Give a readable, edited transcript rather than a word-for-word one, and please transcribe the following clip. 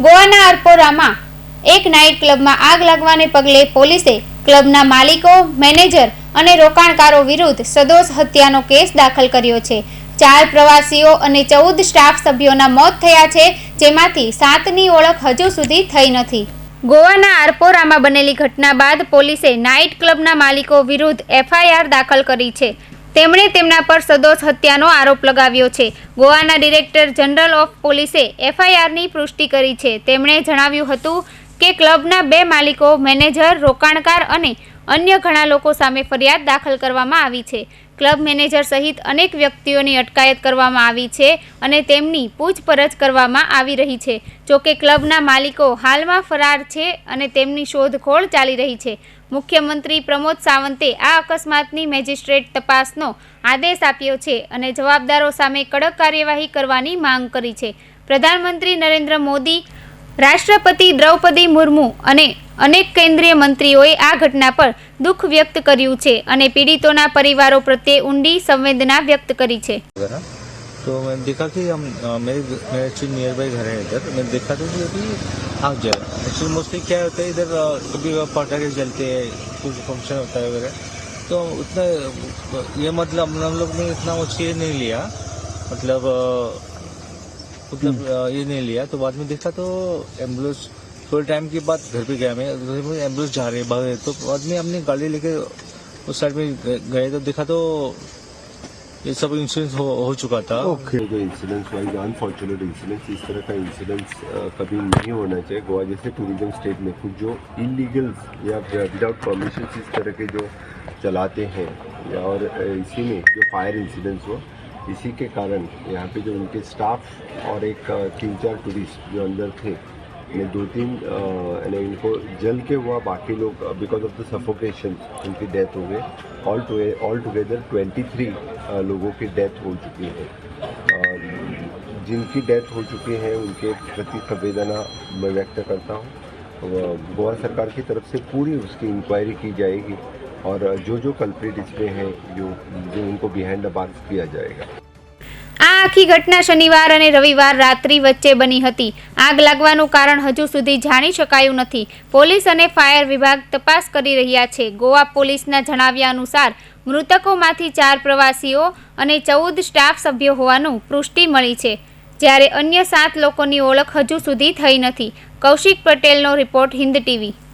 ગોવાના અરપોરામાં એક નાઇટ ક્લબમાં આગ લાગવાને પગલે પોલીસે ક્લબના માલિકો, મેનેજર અને રોકાણકારો વિરુદ્ધ સદોષ હત્યાનો કેસ દાખલ કર્યો છે। 4 પ્રવાસીઓ અને 14 સ્ટાફ સભ્યોના મોત થયા છે, જેમાંથી 7ની ઓળખ હજુ સુધી થઈ નથી। ગોવાના અરપોરામાં બનેલી ઘટના બાદ પોલીસે નાઇટ ક્લબના માલિકો વિરુદ્ધ FIR દાખલ કરી છે। તેમણે તેમના પર સદોષ હત્યાનો આરોપ લગાવ્યો છે। ગોવાના ડિરેક્ટર જનરલ ઓફ પોલીસે FIRની પુષ્ટિ કરી છે। તેમણે જણાવ્યું હતું કે ક્લબના 2 માલિકો, મેનેજર, રોકાણકાર અને અન્ય ઘણા લોકો સામે ફરિયાદ દાખલ કરવામાં આવી છે। ક્લબ મેનેજર સહિત અનેક વ્યક્તિઓની અટકાયત કરવામાં આવી છે અને તેમની પૂછપરછ કરવામાં આવી રહી છે। જોકે ક્લબના માલિકો હાલમાં ફરાર છે અને તેમની શોધખોળ ચાલી રહી છે। મુખ્યમંત્રી પ્રમોદ સાવંતે આ અકસ્માતની મેજિસ્ટ્રેટ તપાસનો આદેશ આપ્યો છે અને જવાબદારો સામે કડક કાર્યવાહી કરવાની માંગ કરી છે। પ્રધાનમંત્રી નરેન્દ્ર મોદી, રાષ્ટ્રપતિ દ્રૌપદી મુર્મુ અને અનેક કેન્દ્રીય મંત્રીઓએ આ ઘટના પર દુઃખ વ્યક્ત કર્યું છે અને પીડિતોના પરિવારો પ્રત્યે ઊંડી સંવેદના व्यक्त કરી છે। तो मैंने देखा कि हम मेरे एक्चुअली नियर बाई घर है इधर, मैंने देखा था कि अभी आग जल एक्चुअली मोस्टली क्या होता है इधर कभी पटाखे जलते हैं, कुछ फंक्शन होता है वगैरह, तो उतना ये मतलब हम लोग ने इतना वो चीज़ नहीं लिया, मतलब ये नहीं लिया। तो बाद में देखा तो एम्बुलेंस थोड़े टाइम के बाद घर पे गया मैं, एम्बुलेंस जा रही है बाहर, तो बाद में अपनी गाड़ी लेके उस साइड में गए तो देखा तो ये सब इंसिडेंस हो चुका था। ओके, जो इंसिडेंस वाइज अनफॉर्चुनेट इंसिडेंस, इस तरह का इंसिडेंस कभी नहीं होना चाहिए। गोवा जैसे टूरिज्म स्टेट में कुछ जो इलीगल्स या विदाउट परमिशन इस तरह के जो चलाते हैं, और इसी में जो फायर इंसिडेंट्स हुआ, इसी के कारण यहाँ पे जो उनके स्टाफ और एक 3-4 टूरिस्ट जो अंदर थे, ने 2-3 इनको जल के हुआ, बाकी लोग बिकॉज ऑफ द सफोकेशन उनकी डेथ हो गई। ऑल टुगेदर 23 लोगों की डेथ हो चुकी है। जिनकी डेथ हो चुकी है उनके प्रति संवेदना मैं व्यक्त करता हूँ। गोवा सरकार की तरफ से पूरी उसकी इंक्वायरी की जाएगी और जो कल्प्रिट इसमें है जो उनको बिहाइंड द बार्स किया जाएगा। આ આખી ઘટના શનિવાર અને રવિવાર રાત્રિ વચ્ચે બની હતી। આગ લાગવાનું કારણ હજુ સુધી જાણી શકાયું નથી। પોલીસ અને ફાયર વિભાગ તપાસ કરી રહ્યા છે। ગોવા પોલીસના જણાવ્યા અનુસાર મૃતકોમાંથી 4 પ્રવાસીઓ અને 14 સ્ટાફ સભ્યો હોવાનું પુષ્ટિ મળી છે, જ્યારે અન્ય 7 લોકોની ઓળખ હજુ સુધી થઈ નથી। કૌશિક પટેલનો રિપોર્ટ, હિન્દ ટીવી।